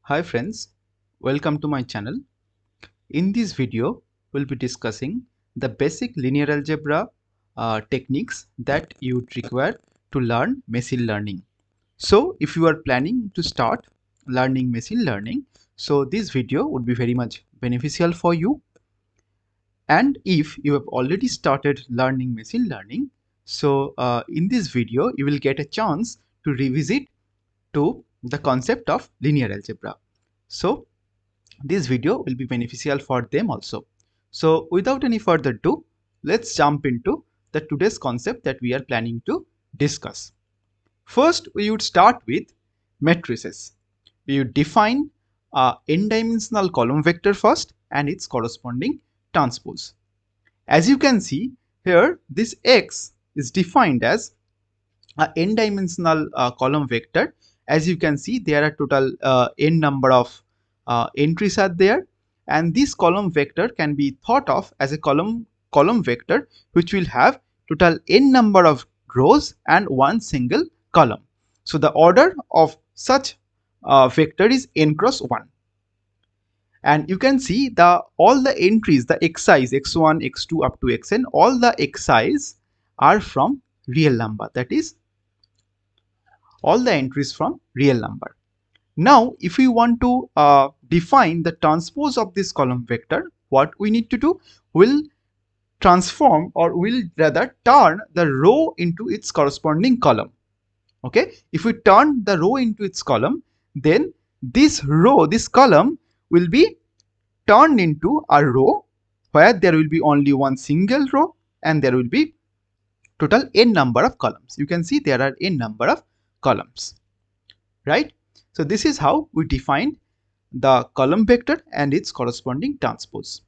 Hi friends, welcome to my channel. In this video, we'll be discussing the basic linear algebra techniques that you would require to learn machine learning. So if you are planning to start learning machine learning, so this video would be very much beneficial for you. And if you have already started learning machine learning, so in this video, you will get a chance to revisit to the concept of linear algebra. So this video will be beneficial for them also. So without any further ado, let's jump into the today's concept that we are planning to discuss. First, we would start with matrices. We would define a n-dimensional column vector first and its corresponding transpose. As you can see here, this X is defined as a n-dimensional column vector. As you can see, there are total n number of entries are there, and this column vector can be thought of as a column vector which will have total n number of rows and one single column. So the order of such vector is n cross 1. And you can see all the entries, the xi's, x1, x2 up to xn, all the xi's are from real number, that is all the entries from real number. Now if we want to define the transpose of this column vector, what we need to do, we'll transform, or we'll rather turn the row into its corresponding column. Okay, if we turn the row into its column, then this column will be turned into a row where there will be only one single row and there will be total n number of columns. You can see there are n number of columns, right? So this is how we define the column vector and its corresponding transpose.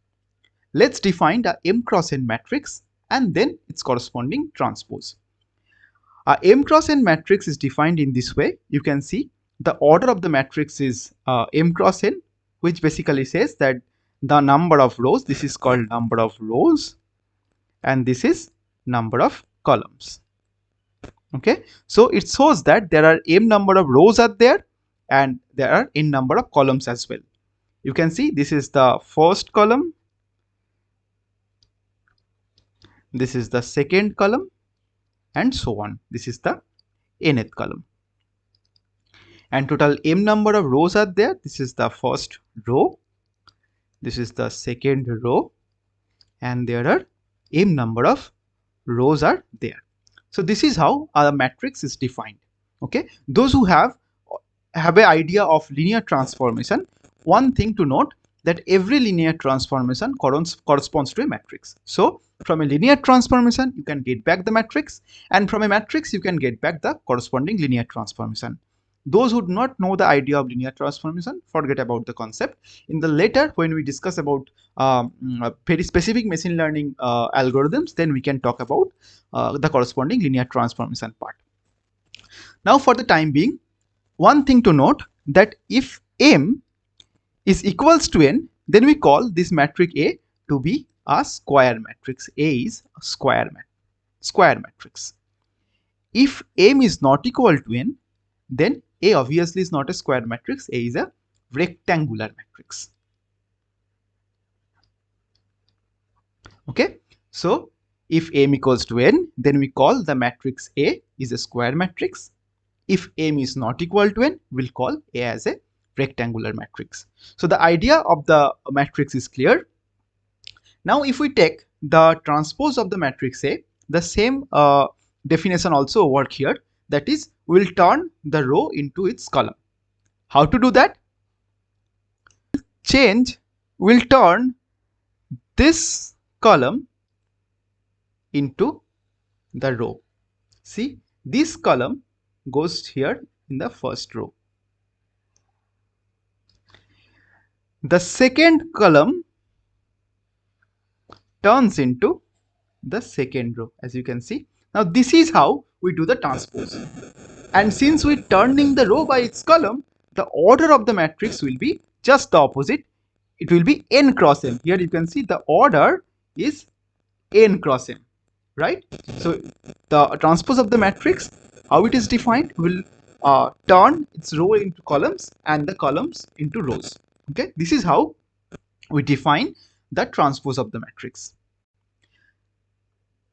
Let's define the m cross n matrix and then its corresponding transpose. A m cross n matrix is defined in this way. You can see the order of the matrix is m cross n, which basically says that the number of rows, this is called number of rows, and this is number of columns. Okay, so it shows that there are m number of rows are there and there are n number of columns as well. You can see this is the first column, this is the second column, and so on. This is the nth column, and total m number of rows are there. This is the first row, this is the second row, and there are m number of rows are there. So this is how a matrix is defined. Okay, those who have an idea of linear transformation, one thing to note that every linear transformation corresponds to a matrix. So from a linear transformation you can get back the matrix, and from a matrix you can get back the corresponding linear transformation. Those who do not know the idea of linear transformation, forget about the concept. In the later, when we discuss about very specific machine learning algorithms, then we can talk about the corresponding linear transformation part. Now for the time being, one thing to note that if m is equals to n, then we call this matrix A to be a square matrix. A is a square matrix. If m is not equal to n, then A obviously is not a square matrix. A is a rectangular matrix. Okay, so if m equals to n, then we call the matrix A is a square matrix. If m is not equal to n, we'll call A as a rectangular matrix. So the idea of the matrix is clear. Now if we take the transpose of the matrix A, the same definition also work here. That is, we'll turn the row into its column. How to do that? We'll turn this column into the row. See, this column goes here in the first row. The second column turns into the second row, as you can see. Now this is how we do the transpose. And since we're turning the row by its column, the order of the matrix will be just the opposite. It will be n cross m. Here you can see the order is n cross m, right? So the transpose of the matrix, how it is defined, we'll turn its row into columns and the columns into rows. Okay, this is how we define the transpose of the matrix.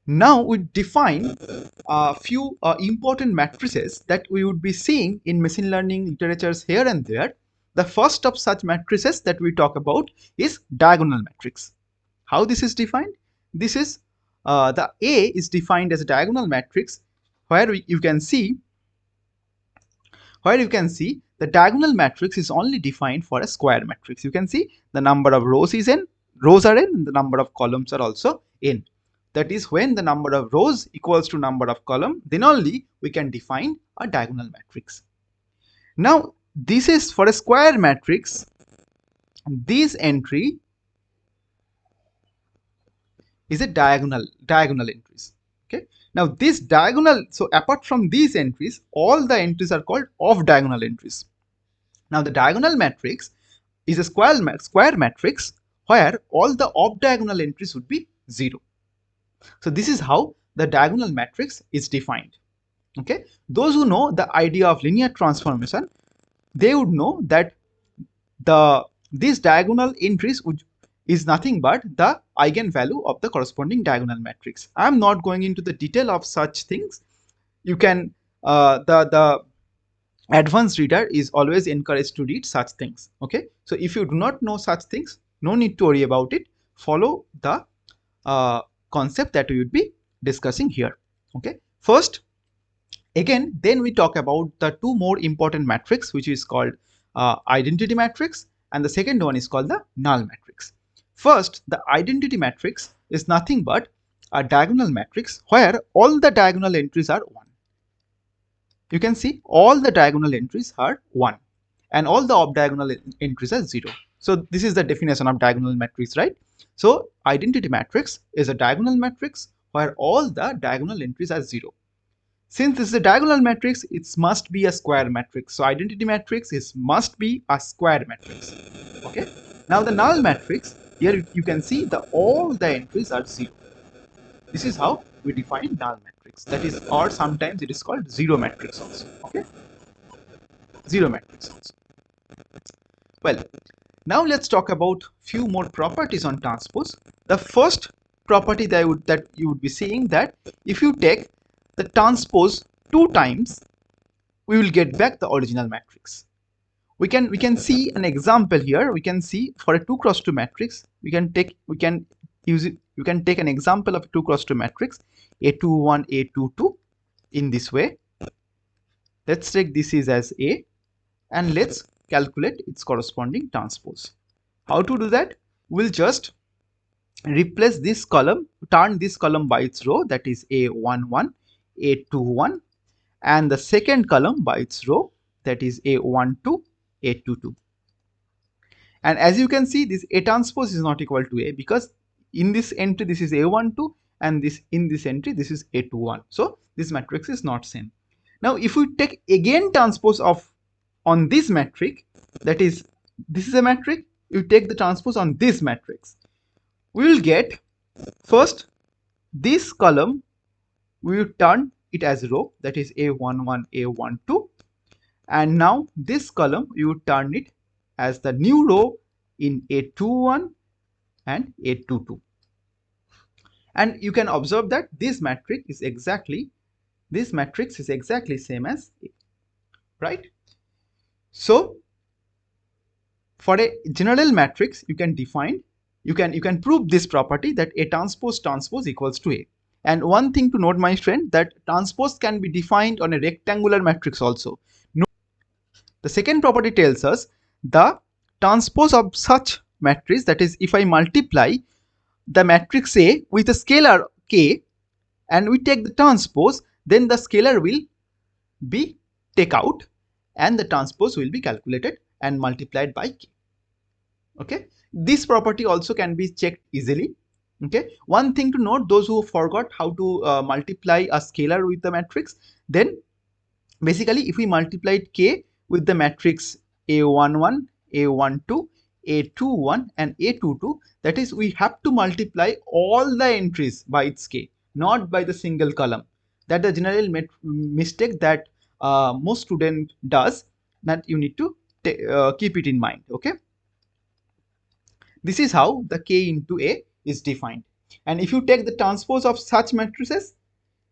Now we define a few important matrices that we would be seeing in machine learning literatures here and there. The first of such matrices that we talk about is diagonal matrix. How this is defined? This is the A is defined as a diagonal matrix where you can see the diagonal matrix is only defined for a square matrix. You can see the number of rows are n, and the number of columns are also n. That is, when the number of rows equals to number of column, then only we can define a diagonal matrix. Now, this is for a square matrix. This entry is a diagonal entries. Okay. Now, this diagonal, so apart from these entries, all the entries are called off diagonal entries. Now, the diagonal matrix is a square matrix where all the off diagonal entries would be 0. So this is how the diagonal matrix is defined. Okay, those who know the idea of linear transformation, they would know that this diagonal entries is nothing but the eigenvalue of the corresponding diagonal matrix. I am not going into the detail of such things. You can the advanced reader is always encouraged to read such things. Okay, so if you do not know such things, no need to worry about it. Follow the concept that we would be discussing here. Okay, first, again, then we talk about the two more important matrix, which is called identity matrix, and the second one is called the null matrix. First, the identity matrix is nothing but a diagonal matrix where all the diagonal entries are 1. You can see all the diagonal entries are 1 and all the off diagonal entries are 0. So this is the definition of diagonal matrix, right? So identity matrix is a diagonal matrix where all the diagonal entries are 0. Since this is a diagonal matrix, it must be a square matrix. So identity matrix must be a square matrix. Okay. Now the null matrix, here you can see all the entries are 0. This is how we define null matrix. That is, or sometimes it is called zero matrix also. Okay. Zero matrix also. Well, now let's talk about few more properties on transpose. The first property that you would be seeing, that if you take the transpose 2 times, we will get back the original matrix. We can see an example here. We can see for a 2 cross 2 matrix, you can take an example of a 2 cross 2 matrix, A21, A22, in this way. Let's take this is as A, and let's calculate its corresponding transpose. How to do that? We'll just replace this column, turn this column by its row, that is A11, A21, and the second column by its row, that is A12, A22. And as you can see, this A transpose is not equal to A, because in this entry this is A12 and in this entry this is A21. So this matrix is not same. Now if we take again transpose on this matrix, that is, this is a matrix, you take the transpose on this matrix, we will get first this column, we will turn it as row, that is A11, A12, and now this column you would turn it as the new row in A21 and A22. And you can observe that this matrix is exactly same as A, right? So for a general matrix, you can prove this property, that A transpose equals to A. And one thing to note, my friend, that transpose can be defined on a rectangular matrix also. The second property tells us the transpose of such matrix, that is, if I multiply the matrix A with a scalar k and we take the transpose, then the scalar will be take out and the transpose will be calculated and multiplied by k. Okay, this property also can be checked easily. Okay, one thing to note, those who forgot how to multiply a scalar with the matrix, then basically if we multiplied k with the matrix A11, A12, A21 and A22, that is, we have to multiply all the entries by its k, not by the single column. That the general mistake that most student does, that you need to keep it in mind. Okay, this is how the K into A is defined. And if you take the transpose of such matrices,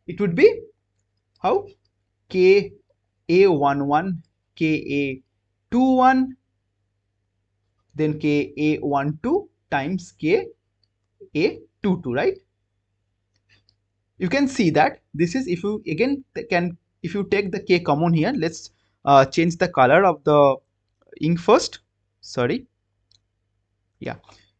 it would be how? K A11, K A21, then K A12 times K A22, right? You can see that this is, if you again can, if you take the K common here, let's change the color of the ink first. Sorry. Yeah.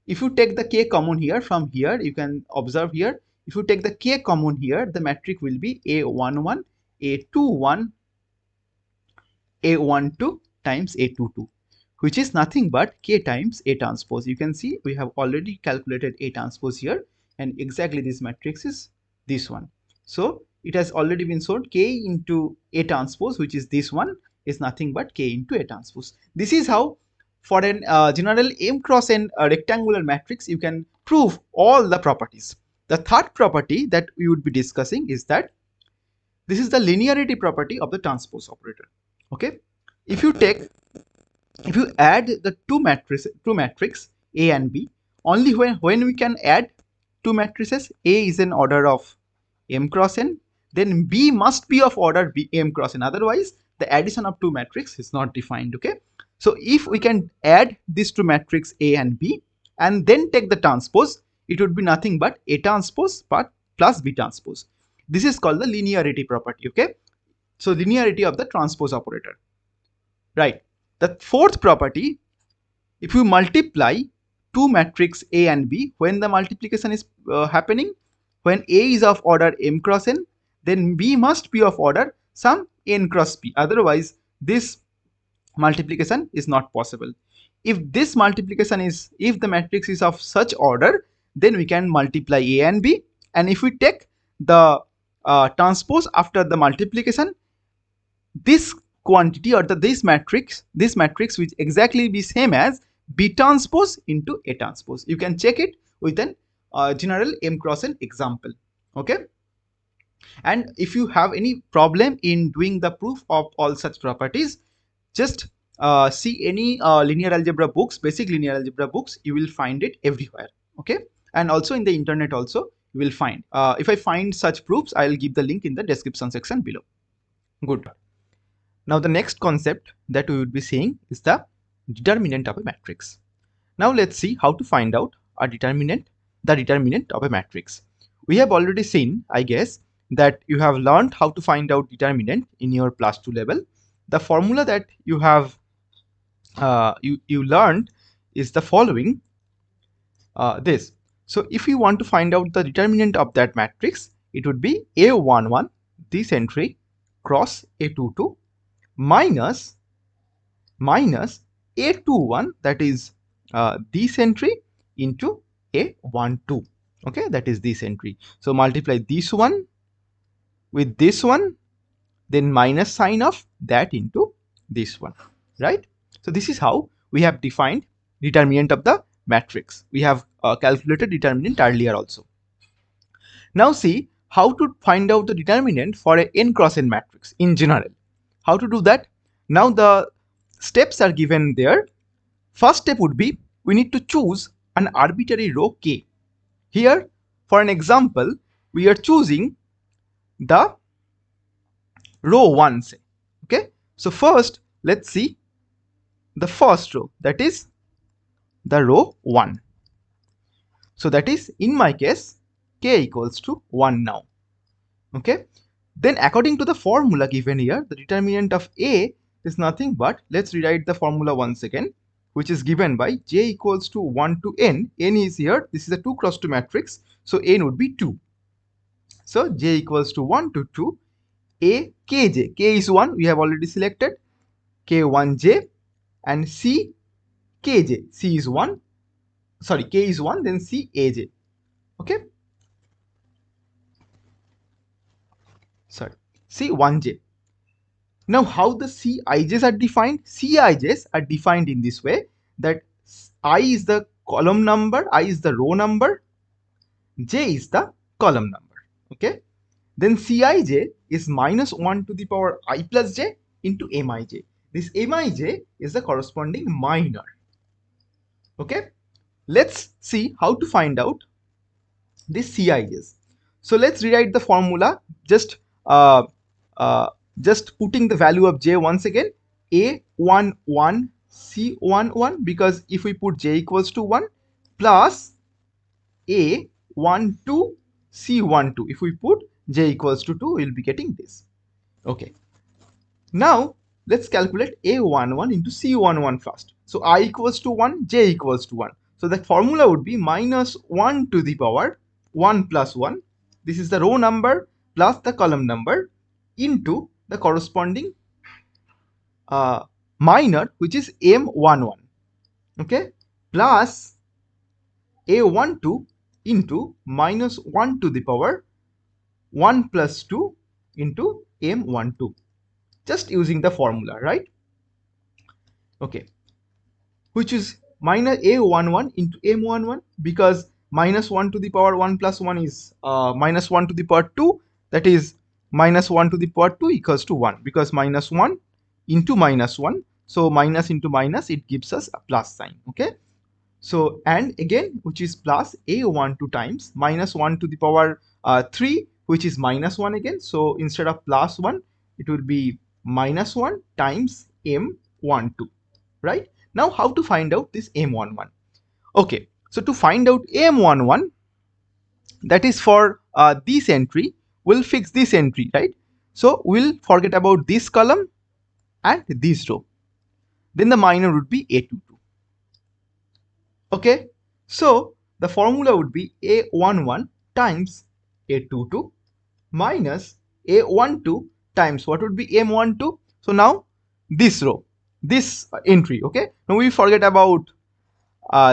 If you take the K common here, from here, you can observe here, if you take the K common here, the matrix will be A11, A21, A12 times A22, which is nothing but K times A transpose. You can see we have already calculated A transpose here, and exactly this matrix is this one. So it has already been shown K into A transpose, which is this one, is nothing but K into A transpose. This is how for an general M cross N rectangular matrix you can prove all the properties. The third property that we would be discussing is that this is the linearity property of the transpose operator. Okay, if you add the two matrices A and B, only when we can add two matrices, A is an order of M cross N, then B must be of order B M cross N, otherwise the addition of two matrices is not defined. Okay, so if we can add these two matrices A and B and then take the transpose, it would be nothing but A transpose plus B transpose. This is called the linearity property. Okay, so linearity of the transpose operator, right? The fourth property, if you multiply two matrices A and B, when the multiplication is happening, when A is of order M cross N, then B must be of order some N cross P, otherwise this multiplication is not possible. If this multiplication is, if the matrix is of such order, then we can multiply A and B, and if we take the transpose after the multiplication, this quantity or this matrix will exactly be same as B transpose into A transpose. You can check it with an general M cross N example. Okay, and if you have any problem in doing the proof of all such properties, just see any linear algebra books, basic linear algebra books, you will find it everywhere. Okay, and also in the internet also you will find. If I find such proofs, I will give the link in the description section below. Good. Now the next concept that we would be seeing is the determinant of a matrix. Now let's see how to find out the determinant of a matrix. We have already seen, I guess, that you have learned how to find out determinant in your +2 level. The formula that you have you learned is the following, this. So if you want to find out the determinant of that matrix, it would be A11, this entry, cross A22 minus A21, that is this entry, into A12. Okay, that is this entry. So multiply this one with this one, then minus sign of that into this one, right? So this is how we have defined determinant of the matrix. We have calculated determinant earlier also. Now see how to find out the determinant for a n cross n matrix in general. How to do that? Now the steps are given there. First step would be, we need to choose an arbitrary row k. Here, for an example, we are choosing the row 1, say. Okay, so first let's see the first row, that is the row 1. So that is, in my case, k equals to 1 now. Okay, then according to the formula given here, the determinant of A is nothing but, let's rewrite the formula once again, which is given by j equals to 1 to n. N is here, this is a 2 cross 2 matrix, so n would be 2. So j equals to 1 to 2, A kj, k is 1, we have already selected, k1j, and c kj, c is 1, sorry, k is 1, then c aj. Okay, sorry, c1j. Now how the Cij's are defined? Cij's are defined in this way, that I is the column number, I is the row number, j is the column number. Okay, then Cij is minus 1 to the power I plus j into Mij. This Mij is the corresponding minor. Okay, let's see how to find out this Cij's. So let's rewrite the formula, just uh, just putting the value of j once again, A11 C11, because if we put j equals to 1, plus A12 C12, if we put j equals to 2, we'll be getting this. Okay, now let's calculate A11 into C11 first. So I equals to 1, j equals to 1. So the formula would be minus 1 to the power 1 plus 1. This is the row number plus the column number into the corresponding minor, which is M11. Okay, plus A12 into minus 1 to the power 1 plus 2 into M12. Just using the formula, right? Okay, which is minus A11 into M11, because minus 1 to the power 1 plus 1 is minus 1 to the power 2, that is minus 1 to the power 2 equals to 1, because minus 1 into minus 1, so minus into minus, it gives us a plus sign. Okay, so and again, which is plus A12 times minus 1 to the power 3, which is minus 1 again, so instead of plus 1, it will be minus 1 times M12, right? Now how to find out this M11? Okay, so to find out M11, that is for this entry, we'll fix this entry, right? So we'll forget about this column and this row. Then the minor would be A22. Okay, so the formula would be A11 times A22 minus A12 times what would be M12. So now this row, this entry. Okay, now we forget about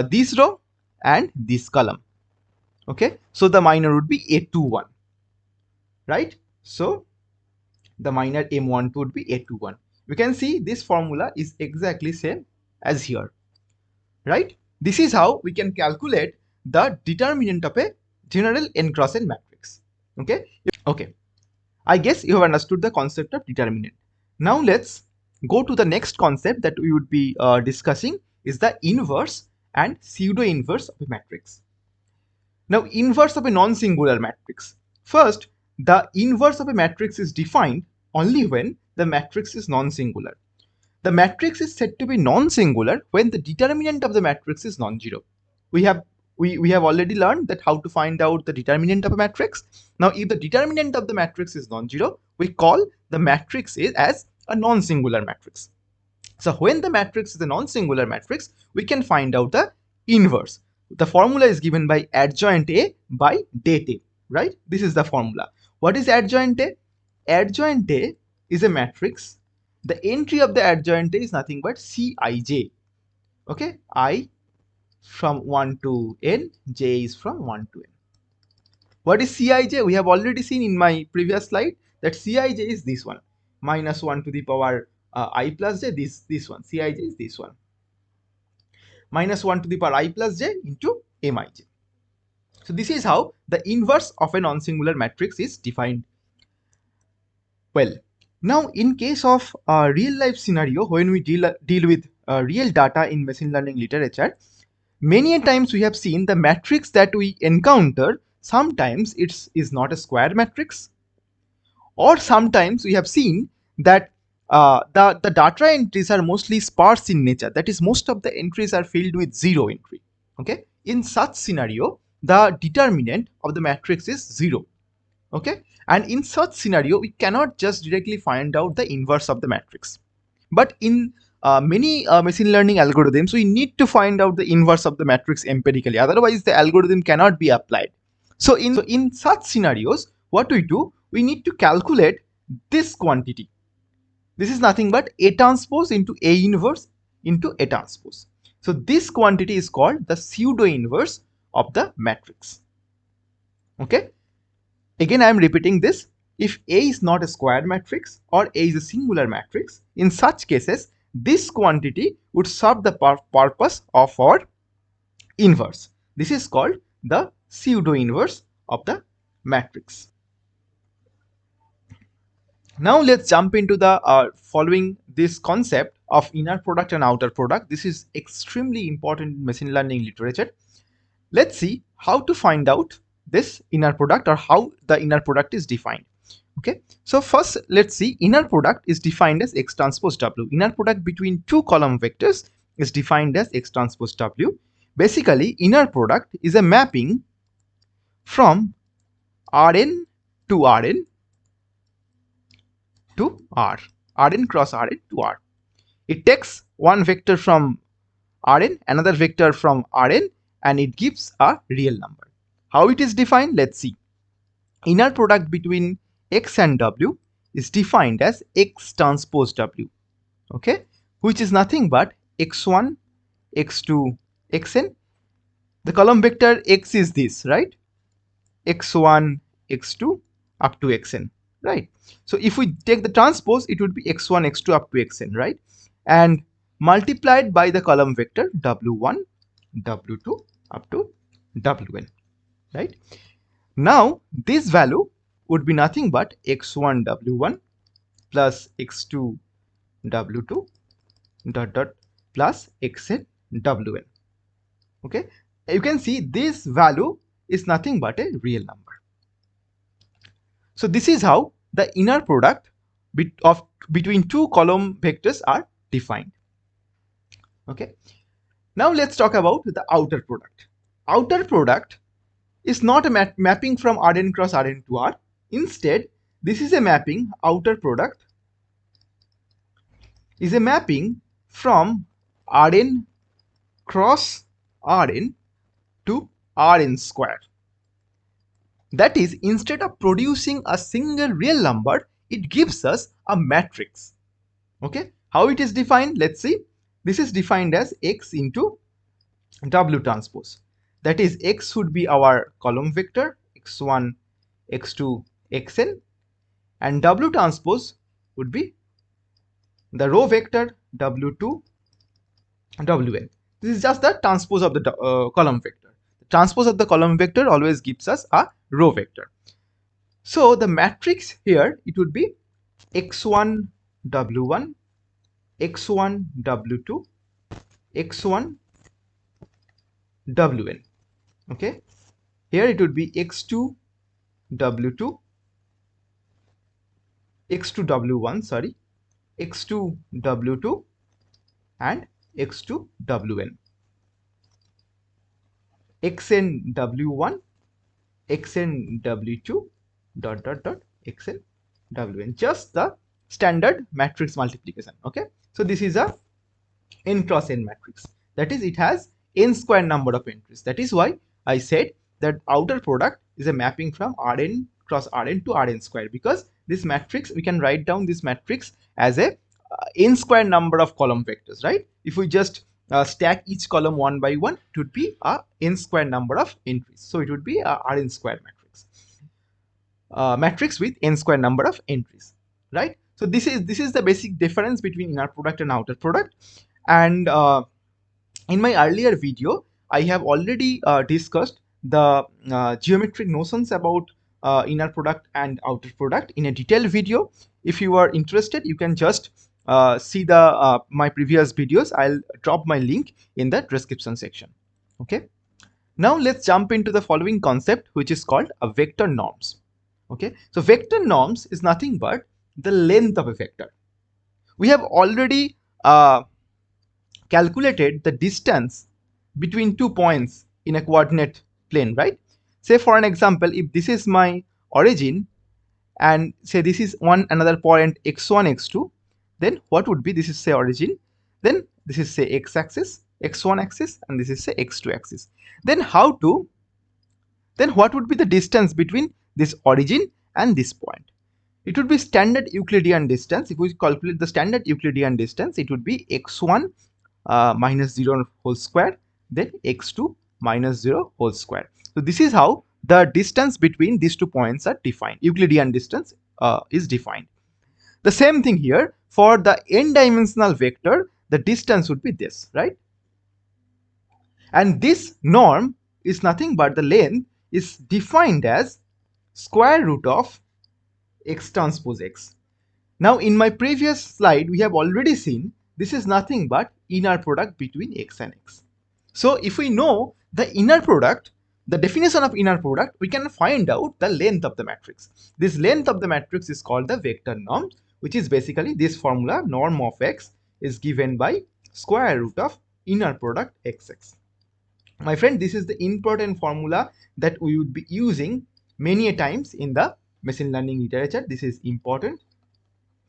this row and this column. Okay, so the minor would be A21, right? So the minor M12 would be A21. You can see this formula is exactly same as here, right? This is how we can calculate the determinant of a general n cross n matrix. Okay, okay, I guess you have understood the concept of determinant. Now let's go to the next concept that we would be discussing, is the inverse and pseudo inverse of a matrix. Now, inverse of a non-singular matrix. First, the inverse of a matrix is defined only when the matrix is non-singular. The matrix is said to be non-singular when the determinant of the matrix is non-zero. We have already learned that how to find out the determinant of a matrix. Now, if the determinant of the matrix is non-zero, we call the matrix as a non-singular matrix. So when the matrix is a non-singular matrix, we can find out the inverse. The formula is given by adjoint A by det A, right? This is the formula. What is adjoint A? Adjoint A is a matrix. The entry of the adjoint A is nothing but Cij. Okay, I from 1 to n, j is from 1 to n. What is Cij? We have already seen in my previous slide that Cij is this one, minus 1 to the power I plus j, this one. Cij is this one, minus 1 to the power I plus j into Mij. So this is how the inverse of a non-singular matrix is defined. Well, now in case of a real life scenario, when we deal with real data in machine learning literature, many times we have seen the matrix that we encounter, sometimes it is not a square matrix, or sometimes we have seen that the data entries are mostly sparse in nature. That is, most of the entries are filled with zero entry. Okay, in such scenario, the determinant of the matrix is 0. Okay, and in such scenario, we cannot just directly find out the inverse of the matrix. But in many machine learning algorithms, we need to find out the inverse of the matrix empirically. Otherwise, the algorithm cannot be applied. So in such scenarios, what we do, we need to calculate this quantity. This is nothing but A transpose into A inverse into A transpose. So this quantity is called the pseudo inverse of the matrix. Okay. Again, I am repeating this. If A is not a square matrix or A is a singular matrix, in such cases, this quantity would serve the purpose of our inverse. This is called the pseudo inverse of the matrix. Now let's jump into the following this concept of inner product and outer product. This is extremely important in machine learning literature. Let's see how to find out this inner product or how the inner product is defined. Okay, so first let's see, inner product is defined as X transpose W. Inner product between two column vectors is defined as X transpose W. Basically, inner product is a mapping from Rn to Rn to R, Rn cross Rn to R. It takes one vector from Rn, another vector from Rn, and it gives a real number. How it is defined? Let's see. Inner product between X and W is defined as X transpose W, okay, which is nothing but x1, x2, xn. The column vector x is this, right? x1, x2 up to xn, right? So if we take the transpose, it would be x1, x2 up to xn, right? And multiplied by the column vector w1, w2 up to wn, right? Now this value would be nothing but x1 w1 plus x2 w2 dot dot plus xn wn. Okay, you can see this value is nothing but a real number. So this is how the inner product between two column vectors are defined. Okay, now let's talk about the outer product. Outer product is not a mapping from Rn cross Rn to R. Instead, this is a mapping, outer product is a mapping from Rn cross Rn to Rn square. That is, instead of producing a single real number, it gives us a matrix. Okay, how it is defined? Let's see. This is defined as X into W transpose. That is, X would be our column vector, x1, x2, xn, and W transpose would be the row vector w2, wn. This is just the transpose of the column vector. The transpose of the column vector always gives us a row vector. So the matrix here, it would be x1 w1, x1 w2, x1 wn. Okay, here it would be x2 w2, x2 w1, sorry, x2 w2 and x2 wn, xn w1, xn w2 dot dot dot xn wn. Just the standard matrix multiplication. Okay, so this is a n cross n matrix. That is, it has n square number of entries. That is why I said that outer product is a mapping from Rn cross Rn to Rn square, because this matrix, we can write down this matrix as a n square number of column vectors, right? If we just stack each column one by one, it would be a n square number of entries. So it would be a Rn square matrix. Matrix with n square number of entries, right? So this is the basic difference between inner product and outer product. And in my earlier video, I have already discussed the geometric notions about inner product and outer product in a detailed video. If you are interested, you can just see the my previous videos. I'll drop my link in the description section. Okay, now let's jump into the following concept, which is called a vector norms. Okay, so vector norms is nothing but the length of a vector. We have already calculated the distance between 2 points in a coordinate plane, right? Say for an example, if this is my origin and say this is another point x1, x2, then what would be, this is say origin, then this is say x-axis, x1 axis, and this is say x2 axis. Then what would be the distance between this origin and this point? It would be standard Euclidean distance. If we calculate the standard Euclidean distance, it would be x1 minus 0 whole square, then x2 minus 0 whole square. So this is how the distance between these 2 points are defined. Euclidean distance is defined. The same thing here for the n-dimensional vector, the distance would be this, right? And this norm is nothing but the length is defined as square root of x transpose x. Now in my previous slide, we have already seen this is nothing but inner product between x and x. So if we know the inner product, the definition of inner product, we can find out the length of the matrix. This length of the matrix is called the vector norm, which is basically this formula, norm of x is given by square root of inner product xx. My friend, this is the important formula that we would be using many a times in the machine learning literature. This is important.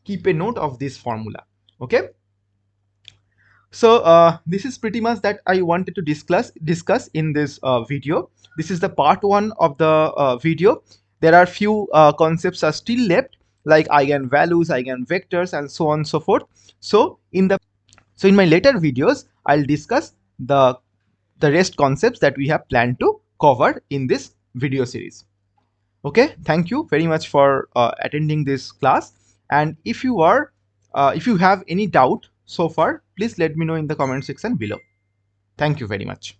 Keep a note of this formula. Okay. So this is pretty much that I wanted to discuss in this video. This is the part 1 of the video. There are few concepts are still left, like eigenvalues, eigenvectors, and so on and so forth. So in my later videos, I'll discuss the rest concepts that we have planned to cover in this video series. Okay, thank you very much for attending this class. And if you have any doubt so far, please let me know in the comment section below. Thank you very much.